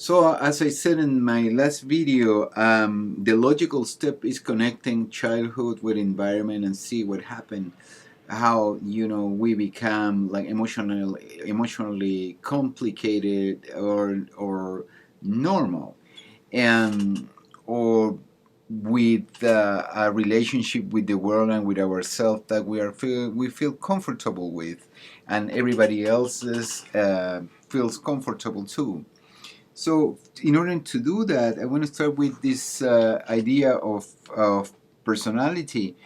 So, as I said in my last video, the logical step is connecting childhood with environment and see what happened, how we become like emotionally complicated or normal, and or with a relationship with the world and with ourselves that we feel comfortable with, and everybody else's feels comfortable too. So, in order to do that, I want to start with this idea of personality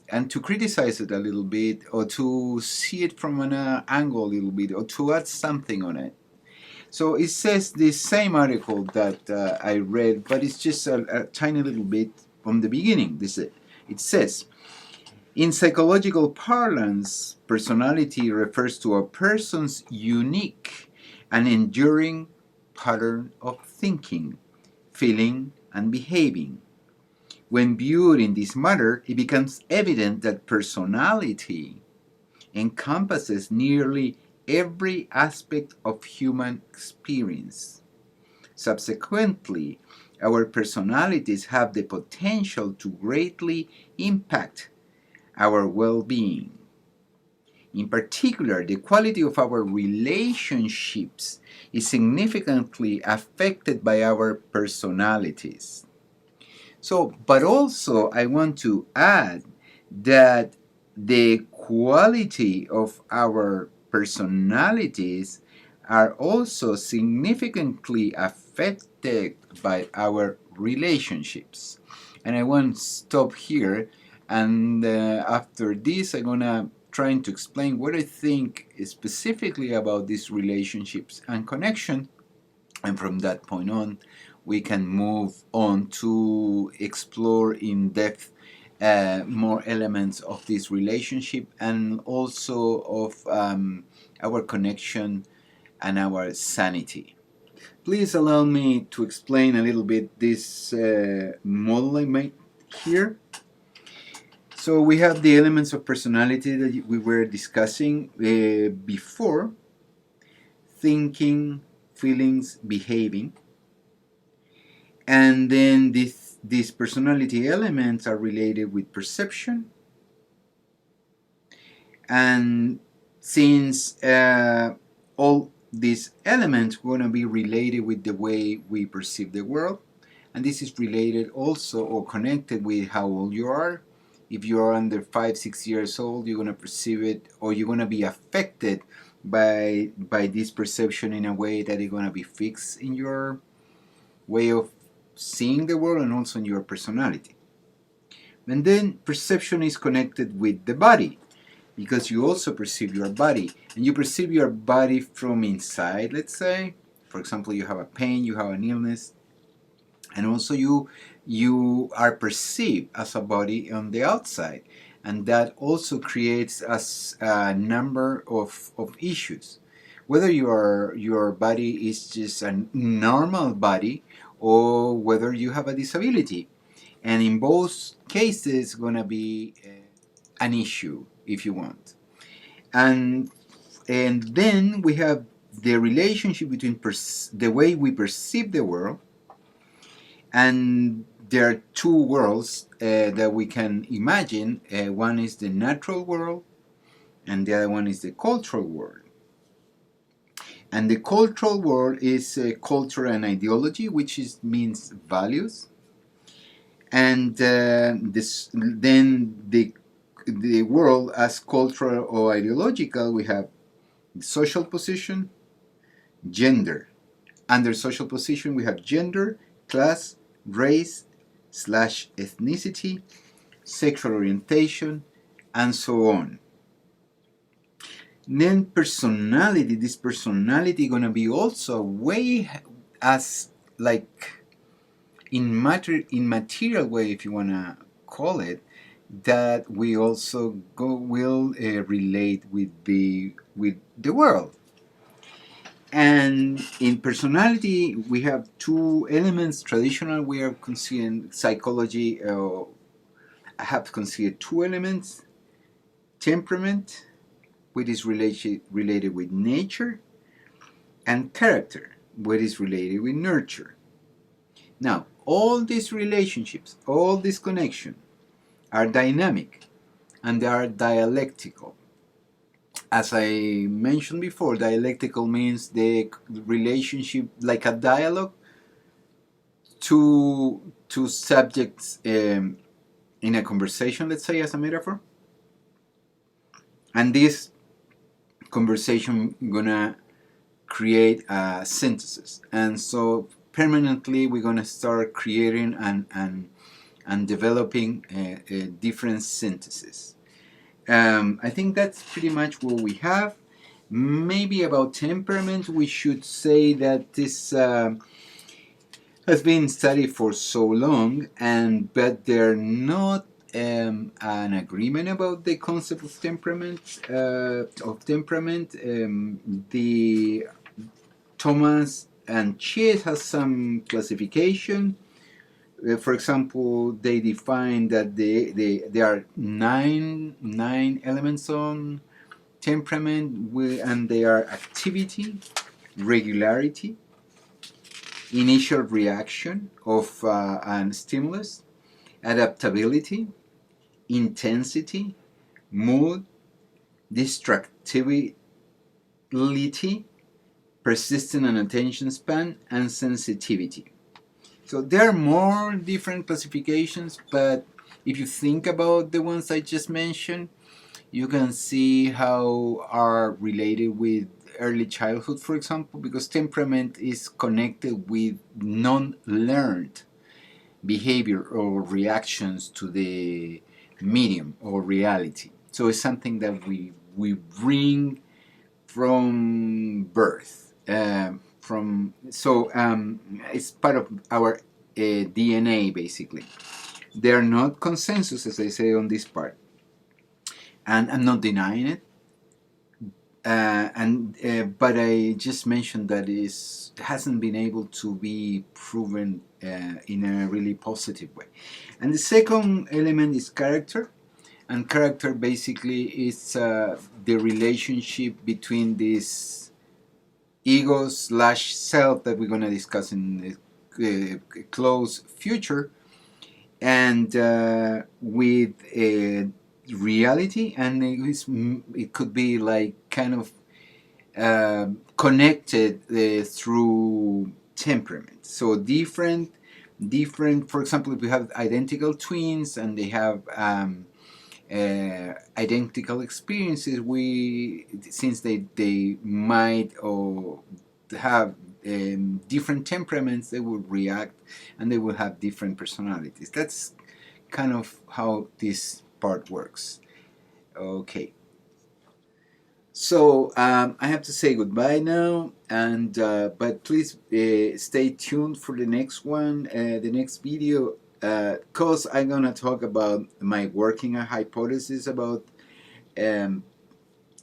and to criticize it a little bit, or to see it from an angle a little bit, or to add something on it. So, it says the same article that I read, but it's just a tiny little bit from the beginning. It says, in psychological parlance, personality refers to a person's unique and enduring pattern of thinking, feeling, and behaving. When viewed in this manner, it becomes evident that personality encompasses nearly every aspect of human experience. Subsequently, our personalities have the potential to greatly impact our well being. In particular, the quality of our relationships is significantly affected by our personalities. So, but also, I want to add that the quality of our personalities are also significantly affected by our relationships. And I won't stop here. And after this, I'm gonna trying to explain what I think specifically about these relationships and connection. And from that point on, we can move on to explore in depth more elements of this relationship and also of our connection and our sanity. Please allow me to explain a little bit this model I made here. So we have the elements of personality that we were discussing before: thinking, feelings, behaving. And then these personality elements are related with perception. And since all these elements are going to be related with the way we perceive the world, and this is related also or connected with how old you are. If you are under 5, 6 years old, you're going to perceive it, or you're going to be affected by this perception in a way that is going to be fixed in your way of seeing the world and also in your personality. And then perception is connected with the body, because you also perceive your body, and you perceive your body from inside. Let's say, for example, you have a pain, you have an illness, and also you are perceived as a body on the outside, and that also creates a number of issues, whether your body is just a normal body or whether you have a disability. And in both cases gonna be an issue, if you want. And and then we have the relationship between the way we perceive the world. And there are two worlds that we can imagine. One is the natural world, and the other one is the cultural world. And the cultural world is culture and ideology, which means values. And then the world as cultural or ideological, we have social position, gender. Under social position, we have gender, class, race/ethnicity, sexual orientation, and so on. Then personality. This personality gonna be also a way, as like in material way, if you wanna call it, that we also will relate with the world. And in personality, we have two elements. Traditional, we are considering psychology. I have considered two elements: temperament, which is related with nature, and character, what is related with nurture. Now, all these relationships, all these connections are dynamic and they are dialectical. As I mentioned before, dialectical means the relationship, like a dialogue, to subjects in a conversation, let's say, as a metaphor. And this conversation gonna create a synthesis. And so permanently we're gonna start creating and developing a different synthesis. I think that's pretty much what we have. Maybe about temperament, we should say that this has been studied for so long, and but they're not an agreement about the concept of temperament. The Thomas and Chies has some classification. For example, they define that there are nine elements on temperament, and they are activity, regularity, initial reaction of an stimulus, adaptability, intensity, mood, distractibility, persistent and attention span, and sensitivity. So there are more different classifications, but if you think about the ones I just mentioned, you can see how are related with early childhood, for example, because temperament is connected with non-learned behavior or reactions to the medium or reality. So it's something that we bring from birth. It's part of our DNA basically. They're not consensus, as I say on this part, and I'm not denying it. But I just mentioned that it hasn't been able to be proven in a really positive way. And the second element is character, and character basically is the relationship between this ego slash self that we're going to discuss in the close future, and with reality, and it could be like kind of connected through temperament. So different. For example, if we have identical twins and they have identical experiences, since they might or have different temperaments, they will react and they will have different personalities. That's kind of how this part works. Okay. So I have to say goodbye now, and but please stay tuned for the next one, the next video, because I'm gonna talk about my working hypothesis about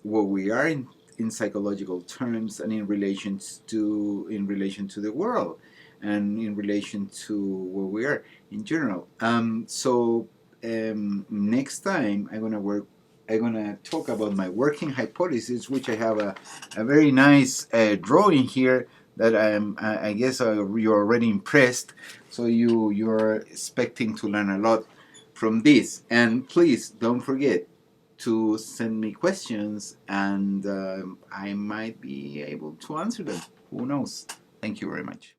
what we are in psychological terms and in relation to the world and in relation to what we are in general. Next time I'm gonna talk about my working hypothesis, which I have a very nice drawing here that I guess you're already impressed. So you're expecting to learn a lot from this. And please don't forget to send me questions, and I might be able to answer them. Who knows? Thank you very much.